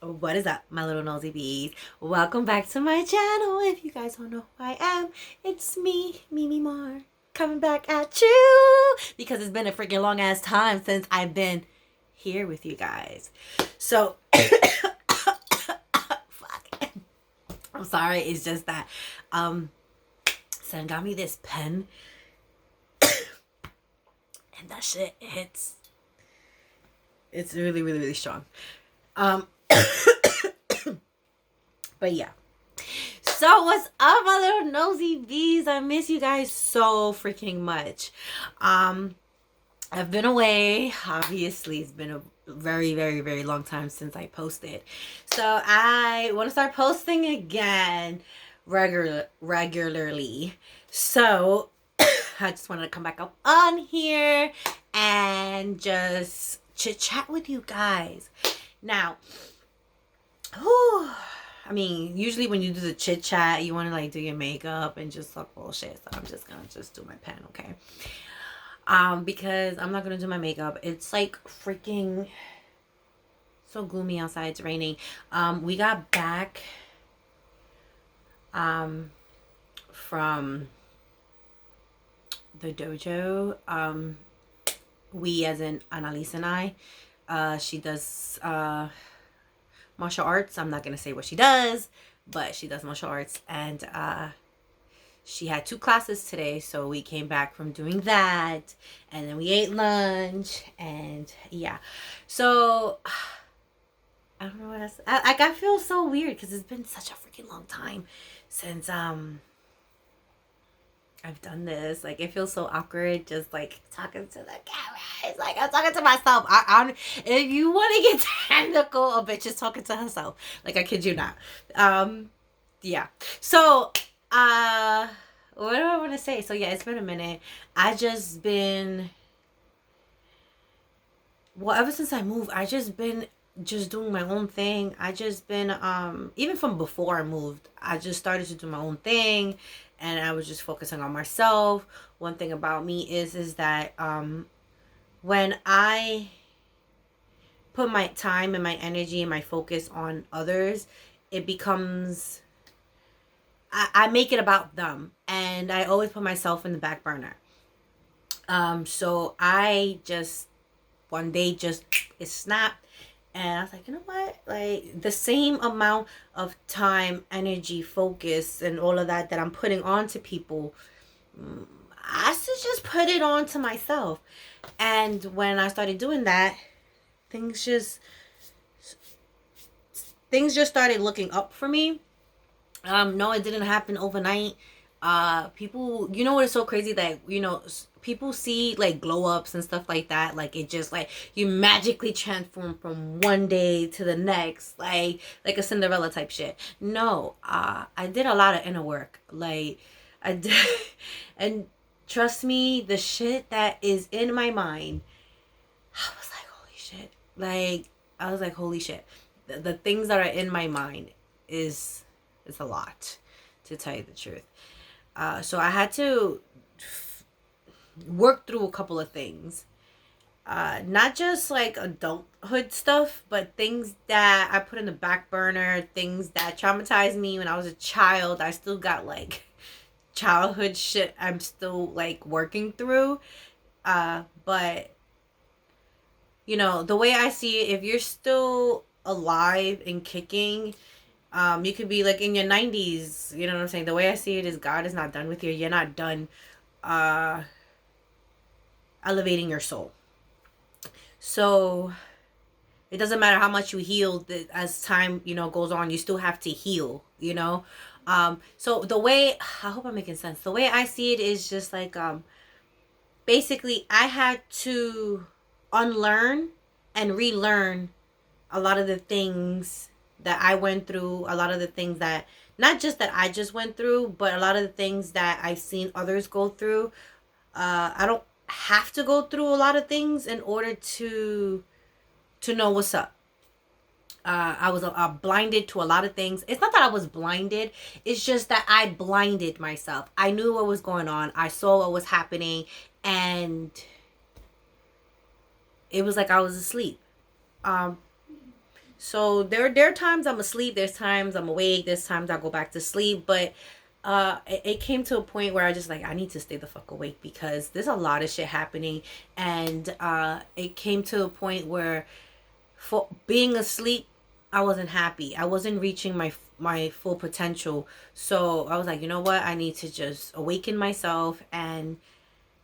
What is up, my little nosy bees? Welcome back to my channel. If you guys don't know who I am, it's me, Mimi Mar, coming back at you because it's been a freaking long ass time since I've been here with you guys. So, fuck. I'm sorry. It's just that, son got me this pen, and that shit hits. It's really, really, really strong. But yeah. So what's up, my little nosy bees? I miss you guys so freaking much. I've been away. Obviously, it's been a very, very, very long time since I posted. So I want to start posting again regularly. So I just wanted to come back up on here and just chit chat with you guys. Now, I mean, usually when you do the chit chat, you want to like do your makeup and just talk bullshit. So I'm just gonna do my pen, okay? Because I'm not gonna do my makeup. It's like freaking so gloomy outside. It's raining. We got back from the dojo. We, as in Annalise and I, she does martial arts. I'm not gonna say what she does, but she does martial arts, and she had 2 classes today, so we came back from doing that, and then we ate lunch, and yeah. So I don't know what else. I feel so weird because it's been such a freaking long time since I've done this. Like, it feels so awkward just like talking to the camera. It's like I'm talking to myself. If you want to get technical, a bitch is talking to herself. Like, I kid you not. Yeah. So, what do I want to say? So yeah, it's been a minute. I just been, well, ever since I moved, I just been just doing my own thing. I just been even from before I moved, I just started to do my own thing, and I was just focusing on myself. One thing about me is that when I put my time and my energy and my focus on others, it becomes, I make it about them, and I always put myself in the back burner. So I just one day just it snapped. And I was like, you know what? Like, the same amount of time, energy, focus, and all of that I'm putting onto people, I should just put it on to myself. And when I started doing that, things just started looking up for me. No, it didn't happen overnight. People, you know what is so crazy, that, you know, people see like glow ups and stuff like that. Like, it just like you magically transform from one day to the next, like a Cinderella type shit. No, I did a lot of inner work. Like, I did, and trust me, the shit that is in my mind, I was like, holy shit. Like, I was like, holy shit. The things that are in my mind is a lot, to tell you the truth. So I had to work through a couple of things. Not just like adulthood stuff, but things that I put in the back burner, things that traumatized me when I was a child. I still got like childhood shit I'm still like working through. But you know, the way I see it, if you're still alive and kicking, you could be like in your 90s, you know what I'm saying? The way I see it is, God is not done with you. You're not done elevating your soul. So it doesn't matter how much you heal, as time, you know, goes on, you still have to heal, you know? So the way, I hope I'm making sense. The way I see it is just like, basically I had to unlearn and relearn a lot of the things that I went through, a lot of the things that, not just that I just went through, but a lot of the things that I've seen others go through. I don't have to go through a lot of things in order to know what's up. I was blinded to a lot of things. It's not that I was blinded. It's just that I blinded myself. I knew what was going on. I saw what was happening, and it was like I was asleep. So there are times I'm asleep, there's times I'm awake, there's times I go back to sleep, but it came to a point where I just like, I need to stay the fuck awake because there's a lot of shit happening. And it came to a point where for being asleep, I wasn't happy. I wasn't reaching my full potential. So I was like, you know what? I need to just awaken myself. And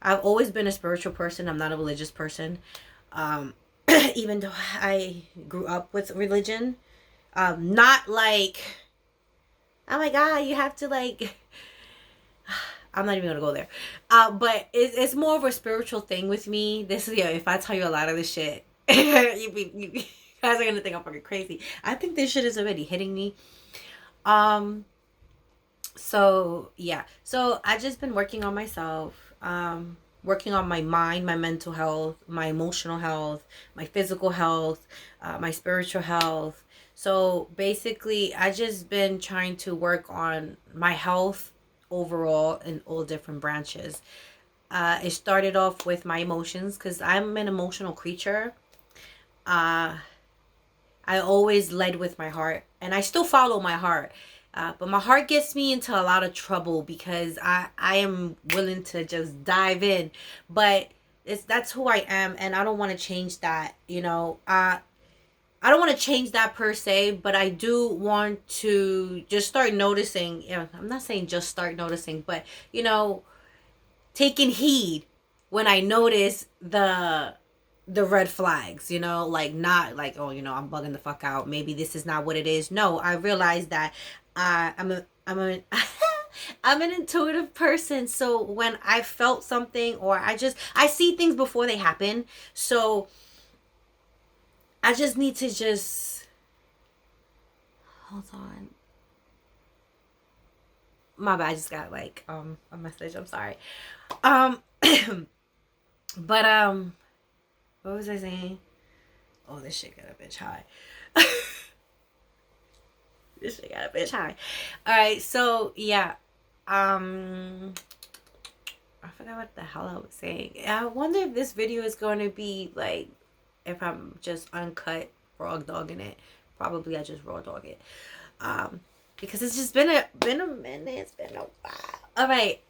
I've always been a spiritual person. I'm not a religious person. Um, even though I grew up with religion, not like, oh my god, you have to like. I'm not even gonna go there. But it's more of a spiritual thing with me. This is, yeah, if I tell you a lot of this shit, you guys are gonna think I'm fucking crazy. I think this shit is already hitting me. So yeah. So I just been working on myself. Working on my mind, my mental health, my emotional health, my physical health, my spiritual health. So basically, I just been trying to work on my health overall in all different branches. It started off with my emotions because I'm an emotional creature. Uh, I always led with my heart, and I still follow my heart. But my heart gets me into a lot of trouble because I am willing to just dive in. But that's who I am, and I don't want to change that. I don't want to change that per se, but I do want to just start noticing. I'm not saying just start noticing, but taking heed when I notice the red flags, like not like, oh, I'm bugging the fuck out. Maybe this is not what it is. No, I realize that I'm I'm an intuitive person. So when I felt something or I see things before they happen. So I just need to just hold on. My bad, I just got like a message. I'm sorry. Um but what was I saying? Oh, this shit got a bitch high. This shit got a bitch high. Alright, so yeah. I forgot what the hell I was saying. I wonder if this video is going to be like, if I'm just uncut raw dogging it. Probably I just raw dog it. Because it's just been a minute. It's been a while. Alright.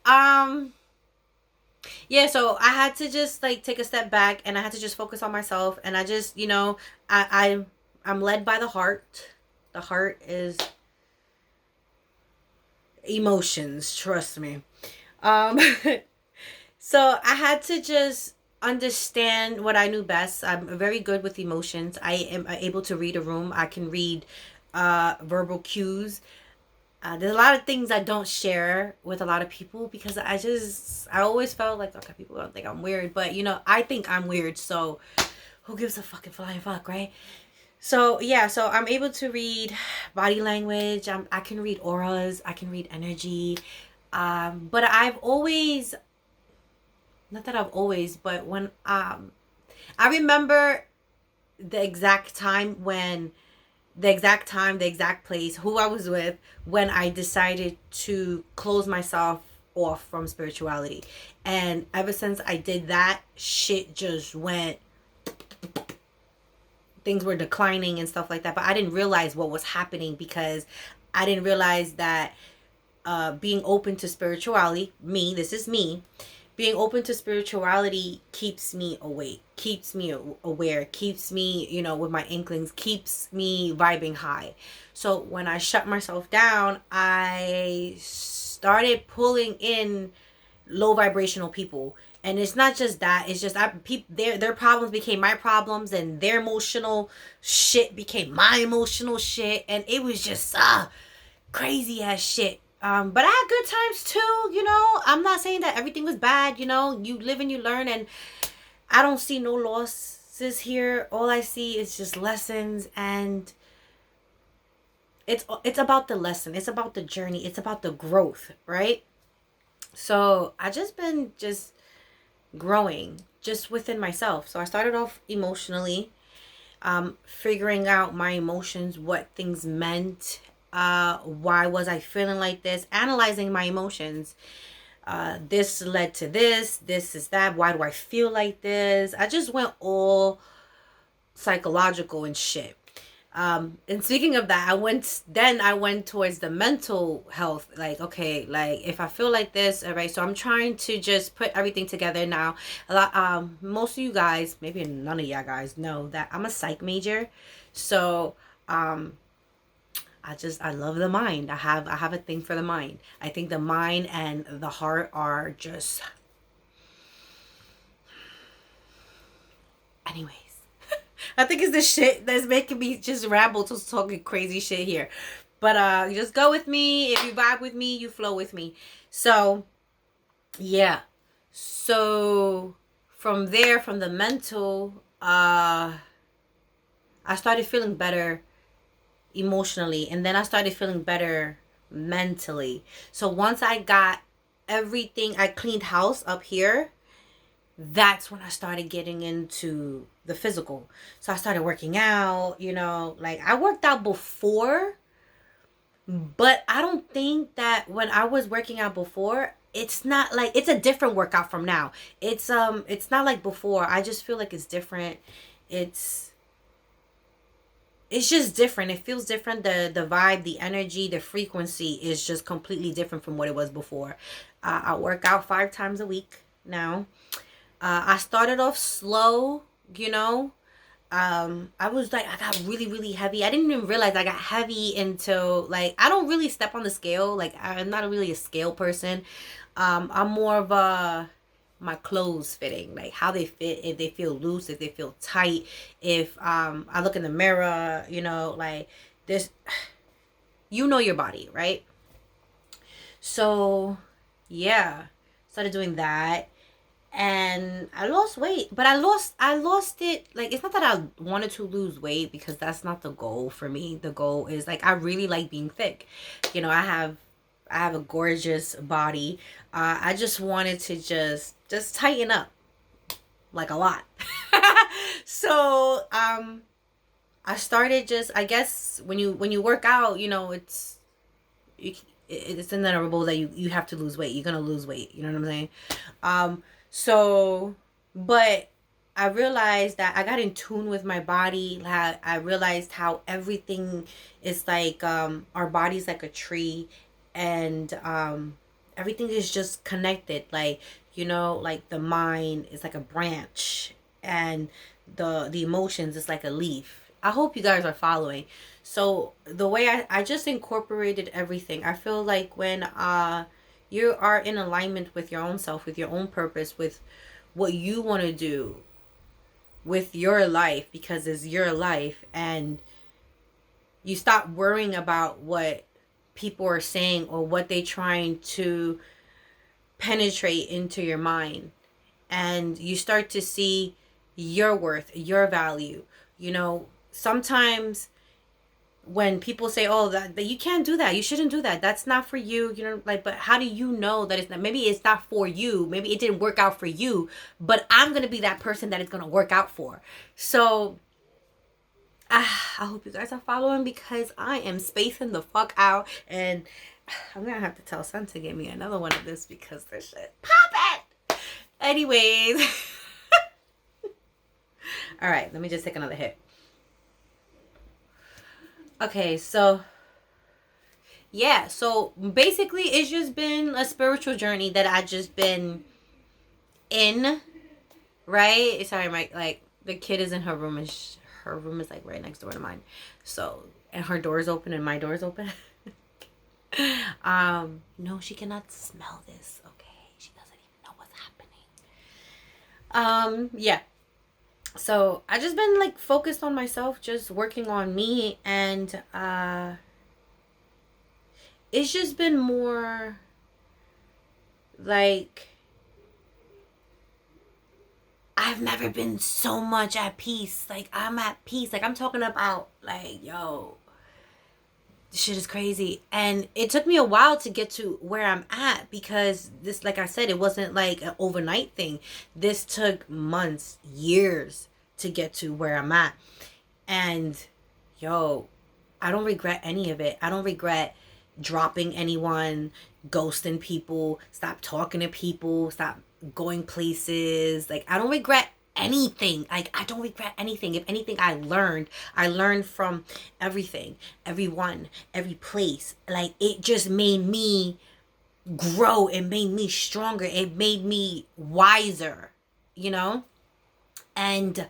Yeah, so I had to just like take a step back and I had to just focus on myself, and I just, I'm led by the heart. The heart is emotions, trust me. So I had to just understand what I knew best. I'm very good with emotions. I am able to read a room. I can read verbal cues. There's a lot of things I don't share with a lot of people because I always felt like, okay, people don't think I'm weird, but I think I'm weird, so who gives a fucking flying fuck, right? So yeah, so I'm able to read body language. I can read auras. I can read energy. But I've always, not that I've always, but when I remember the exact time when the exact place, who I was with when I decided to close myself off from spirituality. And ever since I did that, shit just went, things were declining and stuff like that. But I didn't realize what was happening because I didn't realize that being open to spirituality, this is me, being open to spirituality keeps me awake, keeps me aware, keeps me, with my inklings, keeps me vibing high. So when I shut myself down, I started pulling in low vibrational people. And it's not just that, it's just their problems became my problems, and their emotional shit became my emotional shit, and it was just crazy ass shit. But I had good times too, I'm not saying that everything was bad, you live and you learn, and I don't see no losses here. All I see is just lessons, and it's about the lesson, it's about the journey, it's about the growth, right? So I just been growing just within myself. So I started off emotionally, figuring out my emotions, what things meant, why was I feeling like this, analyzing my emotions. This led to this is that, why do I feel like this? I just went all psychological and shit. And speaking of that, I went towards the mental health. Like, okay, like if I feel like this, all right, so I'm trying to just put everything together now. A lot, most of you guys, maybe none of y'all guys know that I'm a psych major. So, um, I love the mind. I have a thing for the mind. I think the mind and the heart are just, anyways. I think it's the shit that's making me just ramble, just talking crazy shit here. But you just go with me. If you vibe with me, you flow with me. So yeah. So from there, from the mental, I started feeling better emotionally, and then I started feeling better mentally. So once I got everything, I cleaned house up here, that's when I started getting into the physical. So I started working out, like I worked out before, but I don't think that when I was working out before, it's not like it's a different workout from now. It's not like before. I just feel like it's different. It's it's just different. It feels different. The vibe, the energy, the frequency is just completely different from what it was before. I work out 5 times a week now. I started off slow, you know. I was like, I got really, really heavy. I didn't even realize I got heavy until, like, I don't really step on the scale. Like, I'm not really a scale person. I'm more of my clothes fitting, like how they fit, if they feel loose, if they feel tight, if I look in the mirror, like this, your body, right? So yeah, started doing that, and I lost weight, but I lost it. Like, it's not that I wanted to lose weight, because that's not the goal for me. The goal is, like, I really like being thick. I have a gorgeous body. I just wanted to just tighten up, like, a lot. So I started, just, I guess, when you work out, it's inevitable that you have to lose weight. You're gonna lose weight. You know what I'm saying? So, but I realized that I got in tune with my body. I realized how everything is like, our body's like a tree, and everything is just connected. Like, like the mind is like a branch, and the emotions is like a leaf. I hope you guys are following. So the way I just incorporated everything. I feel like when you are in alignment with your own self, with your own purpose, with what you want to do with your life, because it's your life, and you stop worrying about what people are saying or what they trying to penetrate into your mind, and you start to see your worth, your value. Sometimes when people say, oh, that you can't do that, you shouldn't do that, that's not for you, like, but how do you know that it's not? Maybe it's not for you, maybe it didn't work out for you, but I'm gonna be that person that it's gonna work out for. So I hope you guys are following, because I am spacing the fuck out, and I'm gonna have to tell son to get me another one of this, because this shit pop it. Anyways. All right, let me just take another hit. Okay, so yeah, so basically it's just been a spiritual journey that I just been in, right? Sorry, like, the kid is in her room, and her room is like right next door to mine. So, and her door is open and my door is open. No, she cannot smell this. Okay, she doesn't even know what's happening. Yeah. So I just been, like, focused on myself, just working on me, and it's just been more like, I've never been so much at peace. Like, I'm at peace. Like, I'm talking about, like, yo, this shit is crazy. And it took me a while to get to where I'm at, because this, like I said, it wasn't like an overnight thing. This took months, years to get to where I'm at. And yo, I don't regret any of it. I don't regret dropping anyone, ghosting people, stop talking to people, stop going places. Like, I don't regret anything. Like, I don't regret anything. If anything, I learned from everything, everyone, every place. Like, it just made me grow. It made me stronger. It made me wiser, you know? And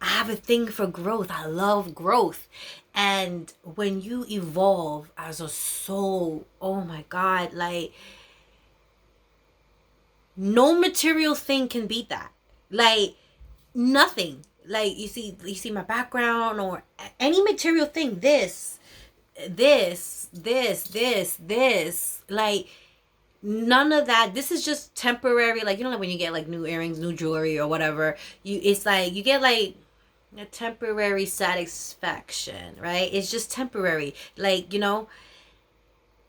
I have a thing for growth. I love growth. And when you evolve as a soul, oh my God, like, no material thing can beat that. Like, nothing. Like, you see my background or any material thing, this, like, none of that. This is just temporary. Like, like when you get like new earrings, new jewelry or whatever, it's like you get like a temporary satisfaction, right? It's just temporary. Like,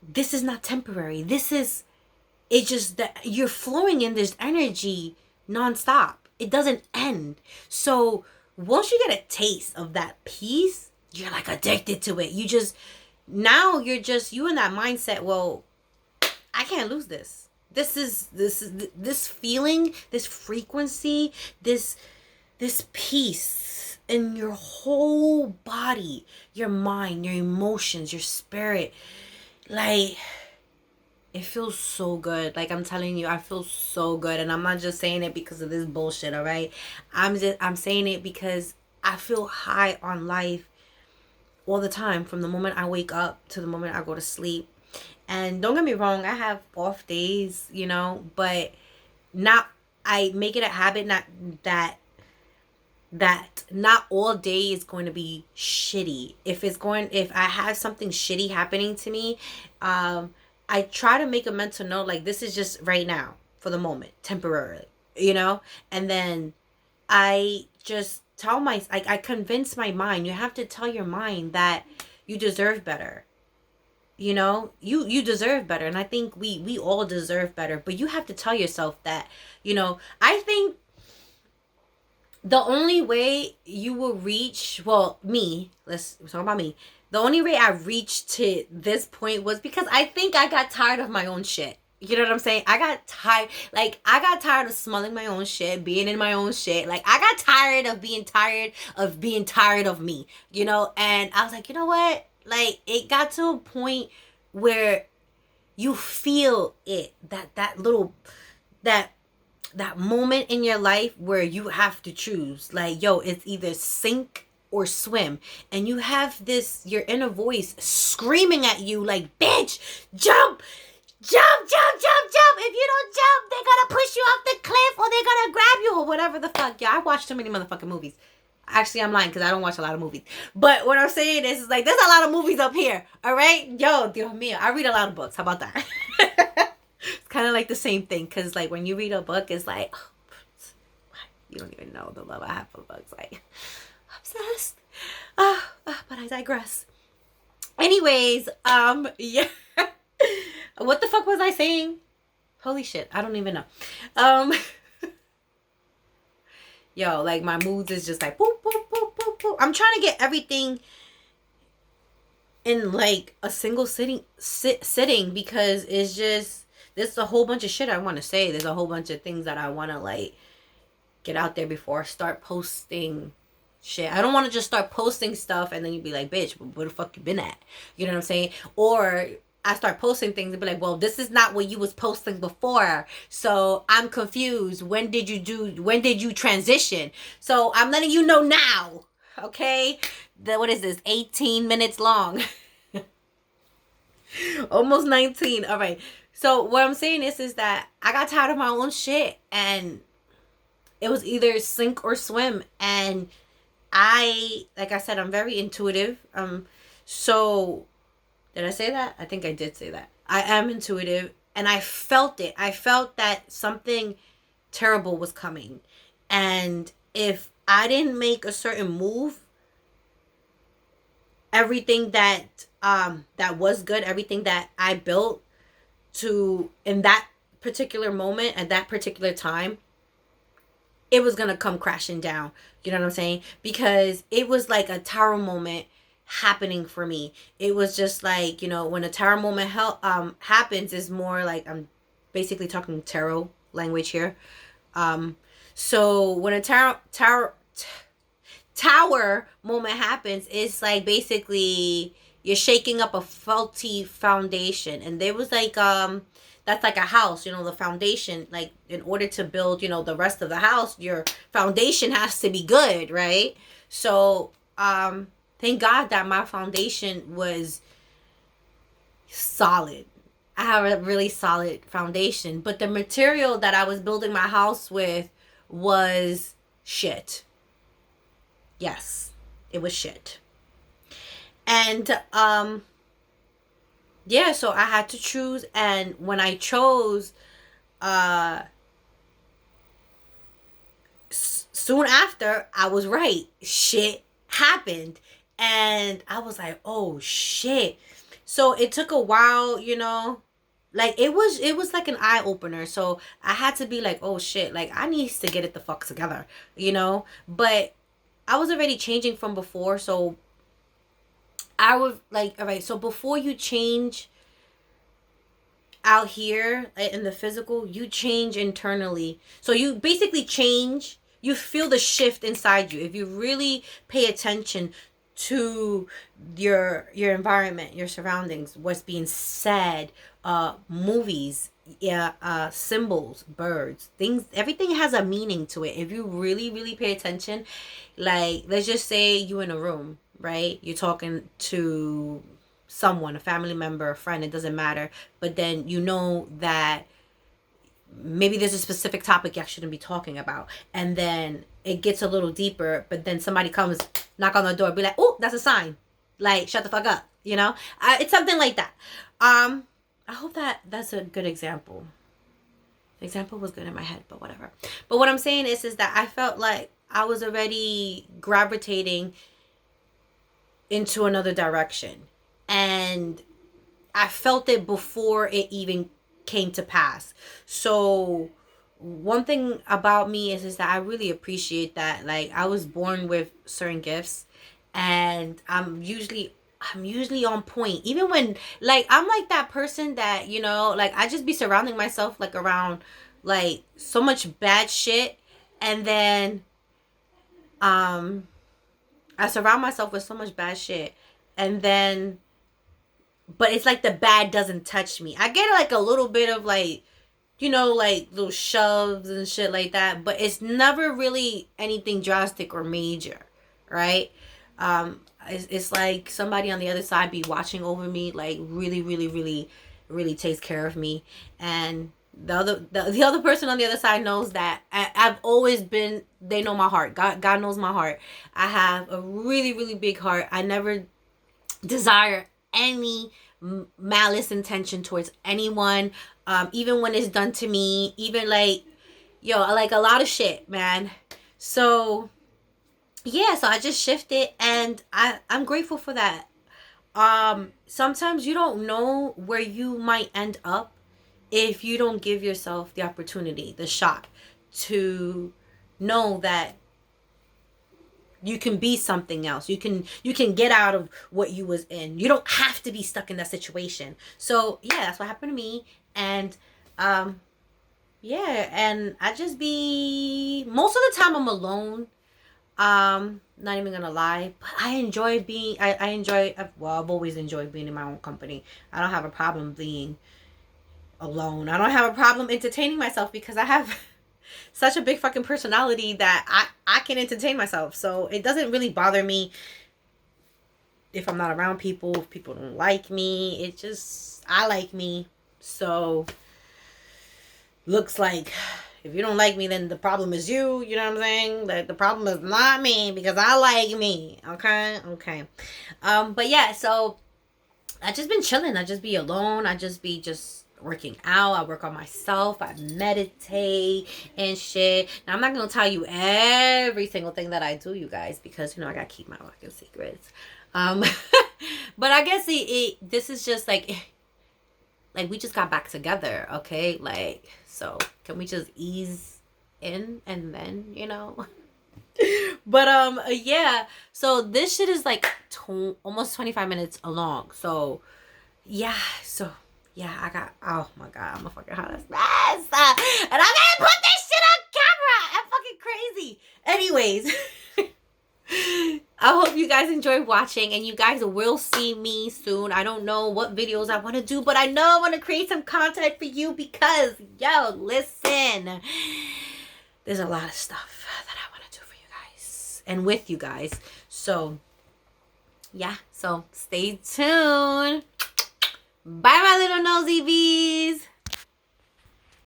this is not temporary. It's just that you're flowing in this energy nonstop. It doesn't end. So once you get a taste of that peace, you're like addicted to it. You in that mindset. Well, I can't lose this. This feeling, this frequency, this peace in your whole body, your mind, your emotions, your spirit. Like, it feels so good. Like, I'm telling you, I feel so good. And I'm not just saying it because of this bullshit, all right? I'm saying it because I feel high on life all the time, from the moment I wake up to the moment I go to sleep. And don't get me wrong, I have off days, but I make it a habit that not all day is going to be shitty. If I have something shitty happening to me, I try to make a mental note, like, this is just right now, for the moment, temporarily, and then I just I convince my mind. You have to tell your mind that you deserve better. You deserve better. And I think we all deserve better, but you have to tell yourself that. I think the only way you will reach, well, let's talk about me. The only way I reached to this point was because I think I got tired of my own shit. You know what I'm saying? I got tired of smelling my own shit, being in my own shit. Like, I got tired of being tired of me, and I was like, you know what? Like, it got to a point where you feel it, that moment in your life where you have to choose. Like, yo, it's either sink or swim. And you have your inner voice screaming at you like, bitch, jump! Jump, jump, jump, jump. If you don't jump, they're gonna push you off the cliff, or they're gonna grab you, or whatever the fuck. Yeah, I watched too many motherfucking movies. Actually, I'm lying because I don't watch a lot of movies. But what I'm saying is like, there's a lot of movies up here. All right? Yo, Dios mío. I read a lot of books. How about that? It's kind of like the same thing. Because like when you read a book, it's like, oh, you don't even know the love I have for books. Like, obsessed. But I digress. Anyways, yeah. What the fuck was I saying? Holy shit. I don't even know. Yo, like, my moods is just like, boop, boop, boop, boop, boop. I'm trying to get everything in, like, a single sitting because there's a whole bunch of shit I want to say. There's a whole bunch of things that I want to, like, get out there before I start posting shit. I don't want to just start posting stuff and then you'd be like, bitch, where the fuck you been at? You know what I'm saying? Or I start posting things and be like, well, this is not what you was posting before. So I'm confused. When did you transition? So I'm letting you know now. Okay? What is this? 18 minutes long. Almost 19. All right. So what I'm saying is that I got tired of my own shit and it was either sink or swim. And like I said, I'm very intuitive. So did I say that? I think I did say that. I am intuitive and I felt it. I felt that something terrible was coming. And if I didn't make a certain move, everything that was good, everything that I built in that particular moment at that particular time, it was going to come crashing down. You know what I'm saying? Because it was like a tower moment happening for me. It was just like, when a tarot moment happens, is more like, I'm basically talking tarot language here. So when a tower moment happens, it's like basically you're shaking up a faulty foundation. And there was like that's like a house, the foundation, like in order to build, the rest of the house, your foundation has to be good, right? So thank God that my foundation was solid. I have a really solid foundation, but the material that I was building my house with was shit. Yes, it was shit. And yeah, so I had to choose, and when I chose, soon after, I was right. Shit happened, and I was like, "Oh shit." So it took a while, like it was like an eye opener. So I had to be like, "Oh shit, like I need to get it the fuck together," But I was already changing from before, so I was like, all right, so before you change out here in the physical, you change internally. So you basically change, you feel the shift inside you. If you really pay attention to your environment, your surroundings, what's being said, movies, yeah, symbols, birds, things, everything has a meaning to it. If you really, really pay attention, like let's just say you in a room, right? You're talking to someone, a family member, a friend, it doesn't matter. But then you know that maybe there's a specific topic you shouldn't be talking about. And then it gets a little deeper, but then somebody comes, knock on the door, be like, oh, that's a sign. Like, shut the fuck up, It's something like that. I hope that's a good example. The example was good in my head, but whatever. But what I'm saying is that I felt like I was already gravitating into another direction. And I felt it before it even came to pass. So one thing about me is that I really appreciate that. Like I was born with certain gifts, and I'm usually on point. Even when like I'm like that person that, like I just be surrounding myself like around like so much bad shit, and then I surround myself with so much bad shit, and then but it's like the bad doesn't touch me. I get like a little bit of like, like little shoves and shit like that, but it's never really anything drastic or major, right? It's like somebody on the other side be watching over me, like really, really, really, really takes care of me, and the other person on the other side knows that I've always been. They know my heart. God knows my heart. I have a really, really big heart. I never desire any malice intention towards anyone, even when it's done to me, even like like a lot of shit, man. So yeah, so I just shifted, and I'm grateful for that. Sometimes you don't know where you might end up if you don't give yourself the opportunity, the shot to know that you can be something else. You can get out of what you was in. You don't have to be stuck in that situation. So yeah, that's what happened to me. And yeah, and I just be most of the time I'm alone. Not even gonna lie, but I enjoy being. I enjoy. Well, I've always enjoyed being in my own company. I don't have a problem being alone. I don't have a problem entertaining myself because I have such a big fucking personality that I can entertain myself. So it doesn't really bother me if I'm not around people, if people don't like me. It just, I like me. So looks like if you don't like me, then the problem is you. You know what I'm saying? Like the problem is not me because I like me. Okay. But yeah, so I just been chilling. I just be alone. I just be working out. I work on myself. I meditate and shit. Now I'm not gonna tell you every single thing that I do, you guys, because I gotta keep my fucking secrets. But I guess this is just like we just got back together, okay? Like, so can we just ease in and then, But yeah. So this shit is like almost 25 minutes long. So yeah. So yeah, I got, oh my God, I'm a fucking hot ass mess. And I'm gonna put this shit on camera and fucking crazy. Anyways, I hope you guys enjoyed watching, and you guys will see me soon. I don't know what videos I want to do, but I know I want to create some content for you because, yo, listen, there's a lot of stuff that I want to do for you guys and with you guys. So, yeah, so stay tuned. Bye, my little nosy bees.